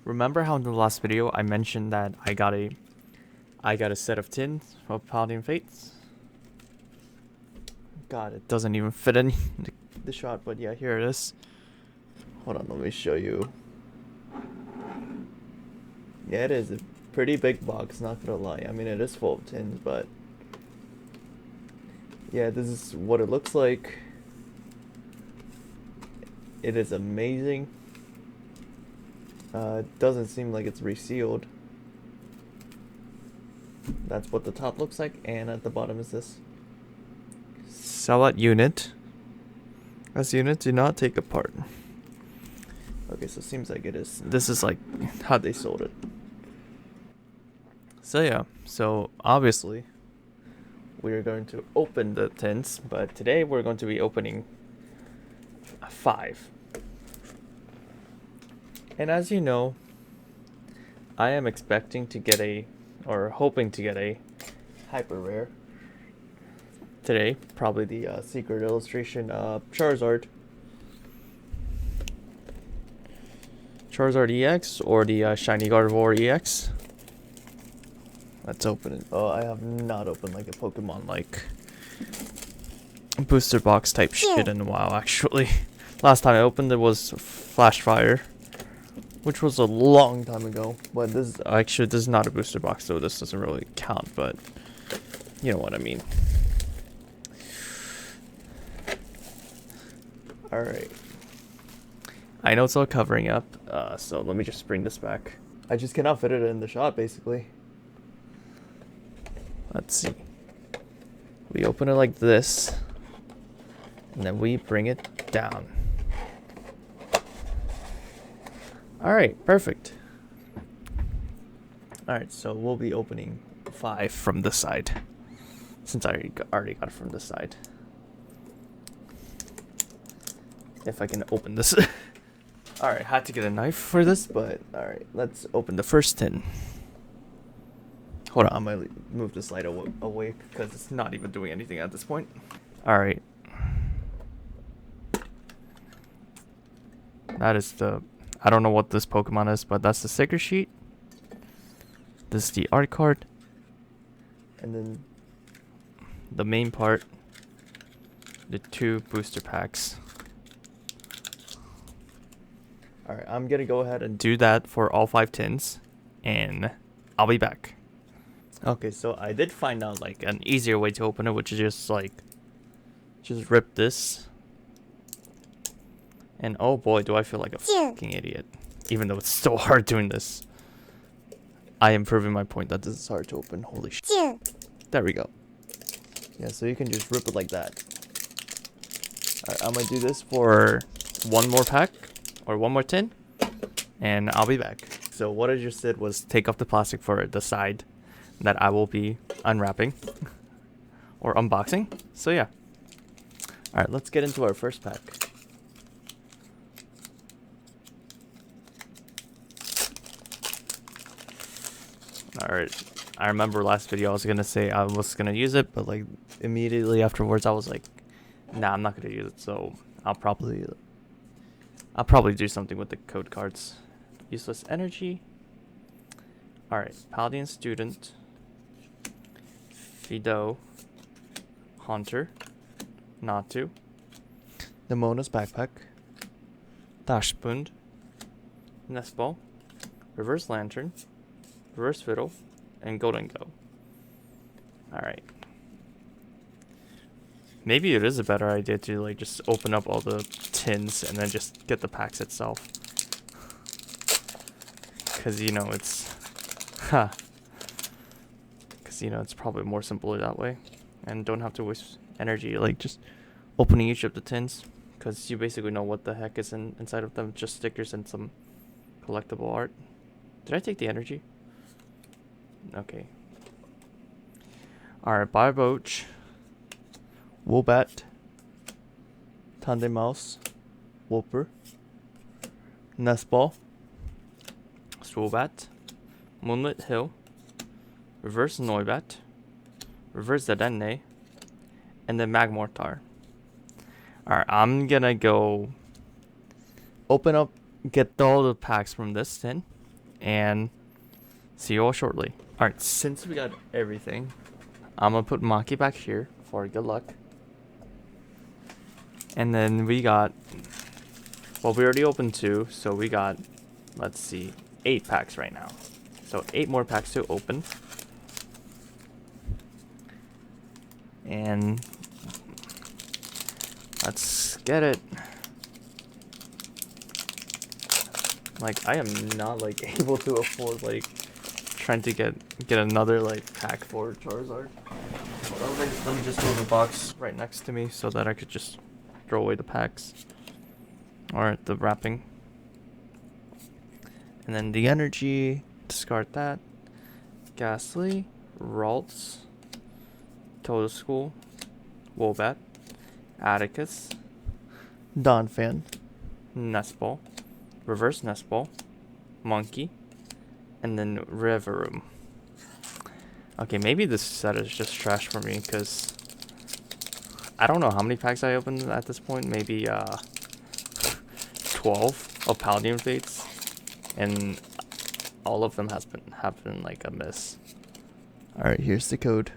remember how in the last video I mentioned that I got a set of tins of Paldean Fates? God, it doesn't even fit in the shot, but yeah, here it is. Hold on, let me show you. Yeah, it is a pretty big box, not gonna lie. I mean, it is full of tins, but yeah, this is what it looks like. It is amazing. It doesn't seem like it's resealed. That's what the top looks like, and at the bottom is this. Sell at unit. As unit, do not take apart. Okay, so it seems like it is. This is like how they sold it. So yeah, so obviously we're going to open the tins, but today we're going to be opening 5. And as you know, I am expecting to get or hoping to get a hyper rare today. Probably the secret illustration Charizard EX or the Shiny Gardevoir EX. Let's open it. Oh, I have not opened like a Pokemon like booster box type shit in a while actually. Last time I opened it was Flash Fire, which was a long time ago. But this is not a booster box, so this doesn't really count, but you know what I mean. Alright. I know it's all covering up, so let me just bring this back. I just cannot fit it in the shot, basically. Let's see. We open it like this, and then we bring it down. Alright, perfect. Alright, so we'll be opening 5 from this side, since I already got it from this side. If I can open this. Alright, had to get a knife for this, but alright, let's open the first tin. Hold on, I'm gonna move this light away because it's not even doing anything at this point. Alright. That is I don't know what this Pokemon is, but that's the sticker sheet. This is the art card. And then the main part, the 2 booster packs. Alright, I'm gonna go ahead and do that for all 5 tins, and I'll be back. Okay, so I did find out like an easier way to open it, which is just rip this. And oh boy, do I feel like a fucking idiot. Even though it's so hard doing this. I am proving my point that this is hard to open. Holy shit. There we go. Yeah, so you can just rip it like that. Alright, I'm gonna do this for one more pack. Or one more tin. And I'll be back. So what I just did was take off the plastic for the side that I will be unwrapping. Or unboxing. So yeah. Alright, let's get into our first pack. Alright, I remember last video I was gonna say I was gonna use it, but like immediately afterwards I was like, nah, I'm not gonna use it, so I'll probably do something with the code cards. Useless energy. Alright, Paldean Student, Fido, Haunter, Natu, Nemona's Backpack, Dashbund, Nestball, Reverse Lantern, Reverse Fiddle, and Golden Go. Alright. Maybe it is a better idea to like just open up all the tins and then just get the packs itself. Cause you know it's it's probably more simpler that way. And don't have to waste energy like just opening each of the tins. Cause you basically know what the heck is inside of them. Just stickers and some collectible art. Did I take the energy? Okay. Alright, Barboach, Woobat, Tandemaus, Wooper, Nestball, Swoobat, Moonlit Hill, Reverse Noibat, Reverse Dedenne, and then Magmortar. Alright, I'm gonna go open up, get all the packs from this tin, and see you all shortly. Alright, since we got everything, I'm gonna put Maki back here for good luck. And then we got, well, we already opened 2, so we got, let's see, 8 packs right now. So 8 more packs to open. And let's get it. Like, I am not like able to afford like trying to get another like pack for Charizard. Let me just move the box right next to me so that I could just throw away the packs. Alright, the wrapping. And then the energy, discard that. Ghastly, Ralts, Toadstool, Wobbat, Atticus, Donphan, Nestball, Reverse Nestball, Monkey, and then Riveroom. Okay, maybe this set is just trash for me because I don't know how many packs I opened at this point. Maybe 12 of Paldean Fates, and all of them have been like a miss. All right, here's the code.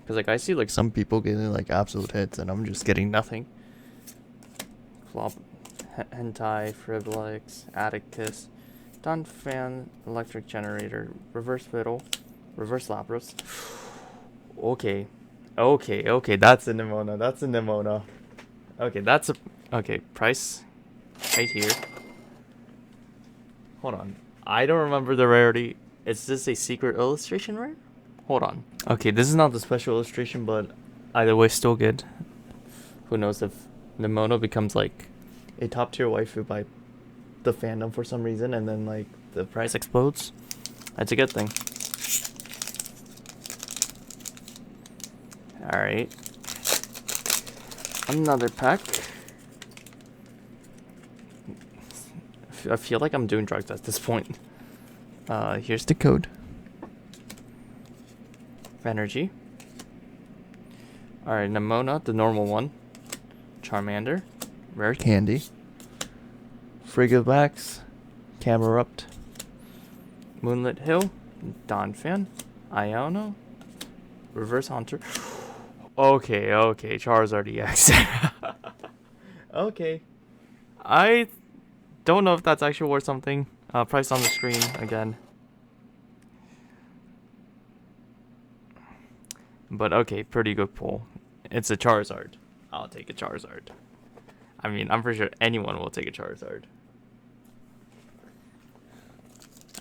Because like I see like some people getting like absolute hits, and I'm just getting nothing. Flop, Hentai, Frivolix, Atticus, Donphan, Electric Generator, Reverse Fiddle, Reverse Lapras. Okay, that's a Nimona. Okay, that's a price right here. Hold on, I don't remember the rarity. Is this a secret illustration rare? Hold on. Okay, this is not the special illustration, but either way, still good. Who knows if Nimona becomes like a top tier waifu by the fandom for some reason, and then like the price explodes. That's a good thing. Alright. Another pack. I feel like I'm doing drugs at this point. Here's the code. Energy. Alright, Nimona, the normal one. Charmander. Rare Candy. Frigibax. Camerupt. Moonlit Hill. Donphan. Iono. Reverse Haunter. Okay, Charizard EX. Okay. I don't know if that's actually worth something. Price on the screen again. But okay, pretty good pull. It's a Charizard. I'll take a Charizard. I mean, I'm pretty sure anyone will take a Charizard.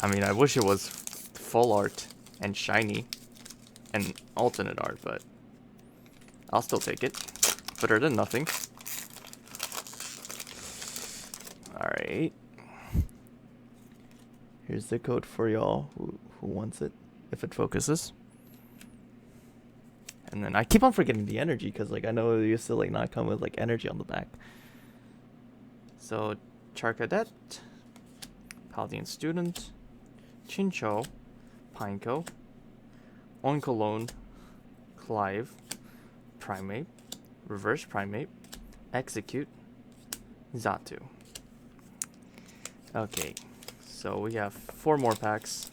I mean, I wish it was full art and shiny and alternate art, but I'll still take it. Better than nothing. Alright. Here's the code for y'all who wants it, if it focuses. And then I keep on forgetting the energy because like I know it used to like not come with like energy on the back. So Charcadet, Paldean Student, Chinchou, Pineco, Oncologne, Clive, Primate, Reverse Primate, Execute, Xatu. Okay, so we have 4 more packs.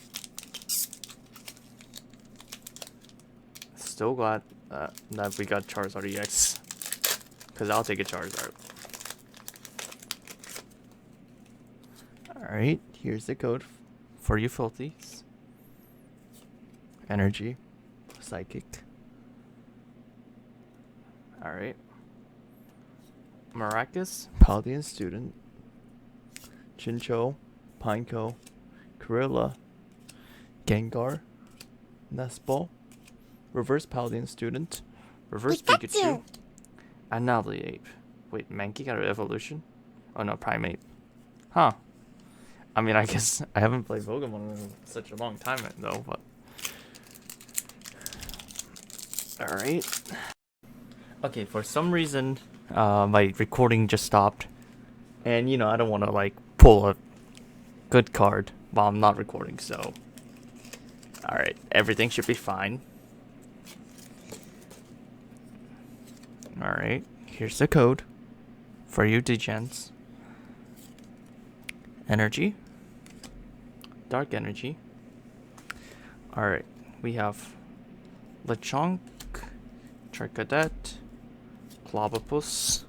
Still glad that we got Charizard EX, because I'll take a Charizard. Alright, here's the code for you filthies. Energy. Psychic. Alright. Maracas. Paldean Student. Chinchou. Pineco. Corilla. Gengar. Nestball. Reverse Paldean Student. Reverse Pikachu. And now the ape. Wait, Mankey got an evolution? Oh no, Primate. Huh. I mean, I guess I haven't played Pokemon in such a long time though, but... Alright. Okay, for some reason, my recording just stopped. And, you know, I don't want to, like, pull a good card while I'm not recording, so... Alright, everything should be fine. Alright, here's the code For you, degens. Energy. Dark energy. Alright, we have Lechonk, Tricadet, Clobopus,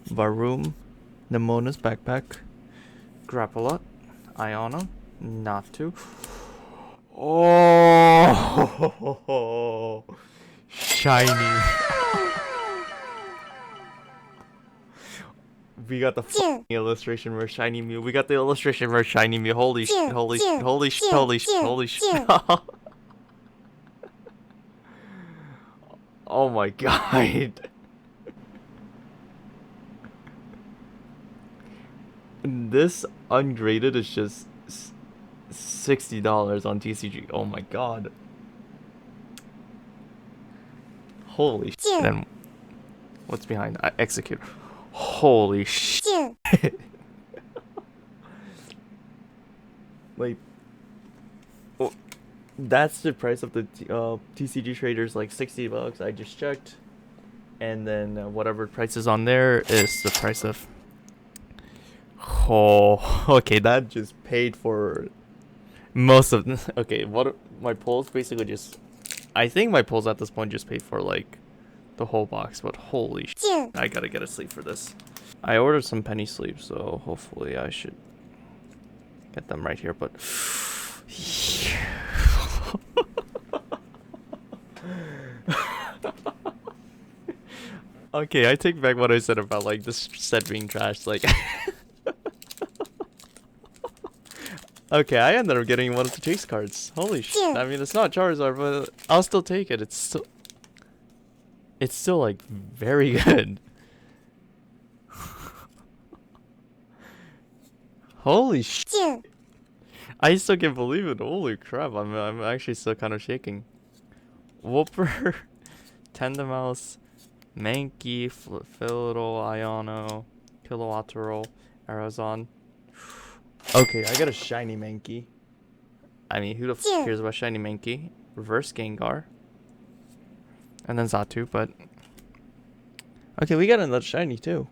Varoom, Nemona's Backpack, Grappalot, Iona, Natu. Oh, shiny. We got the illustration for shiny Mew. We got the illustration for shiny Mew. Holy shit, holy shit, holy shit, holy shit, holy shit. Oh my god. This ungraded is just $60 on TCG. Oh my god. Holy shit. Then what's behind? Execute. Holy shit. Like, oh, that's the price of the TCG traders, like $60. I just checked. And then whatever price is on there is the price of. Oh, okay, that just paid for most of. Okay, what my polls basically just. I think my polls at this point just paid for like the whole box, but holy shit, I gotta get a sleeve for this. I ordered some penny sleeves, so hopefully I should get them right here, but okay, I take back what I said about like this set being trashed. Like, okay, I ended up getting one of the chase cards. Holy shit! I mean, it's not Charizard, but I'll still take it. It's still like very good. Holy shit! I still can't believe it. Holy crap! I'm actually still kind of shaking. Whooper, Tendimouse, Mankey, Philidol, Iono, Kilowattrel, Arizon. Okay, I got a shiny Mankey. I mean, who the f cares about shiny Mankey? Reverse Gengar. And then Zatu, but. Okay, we got another shiny too.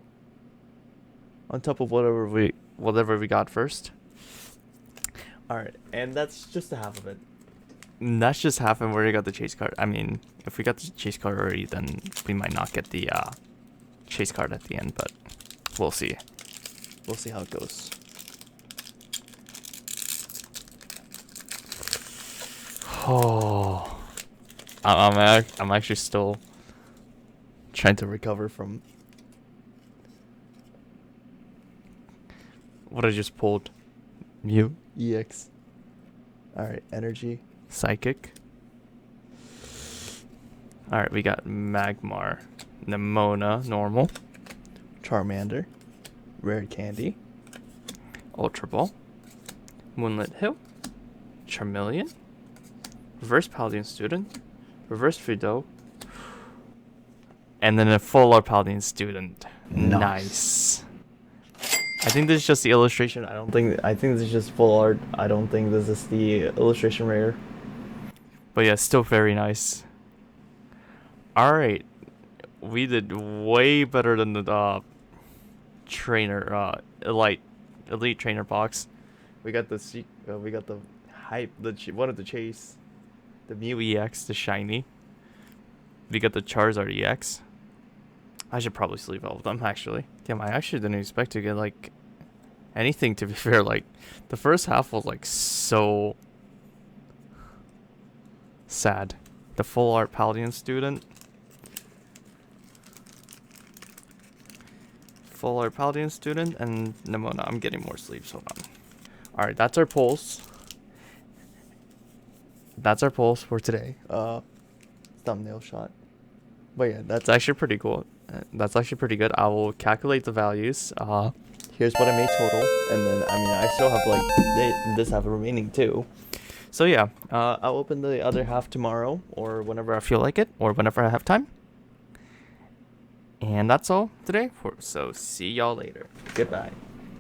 On top of whatever we got first. Alright, and that's just the half of it. And that's just half, and we already got the chase card. I mean, if we got the chase card already, then we might not get the chase card at the end, but we'll see. We'll see how it goes. Oh, I'm actually still trying to recover from what I just pulled. Mew EX. Alright, energy. Psychic. Alright, we got Magmar. Nemona, normal. Charmander. Rare Candy. Ultra Ball. Moonlit Hill. Charmeleon. Reverse Paldean Student. Reverse Fido. And then a full art Paldean Student. Nice. I think this is just the illustration. I think this is just full art. I don't think this is the illustration rare. But yeah, still very nice. Alright. We did way better than the trainer elite trainer box. We got the hype, one of the chase. The Mew EX, the shiny. We got the Charizard EX. I should probably sleeve all of them, actually. Damn, I actually didn't expect to get, like, anything, to be fair. Like, the first half was, like, so sad. The full art Paldean Student. Full art Paldean Student and Nemona. I'm getting more sleeves, hold on. Alright, that's our polls. That's our polls for today. Thumbnail shot. But yeah, that's actually pretty cool. That's actually pretty good. I will calculate the values. Here's what I made total, and then I mean I still have like this half remaining too. So yeah, I'll open the other half tomorrow or whenever I feel like it or whenever I have time. And that's all today. So see y'all later. Goodbye.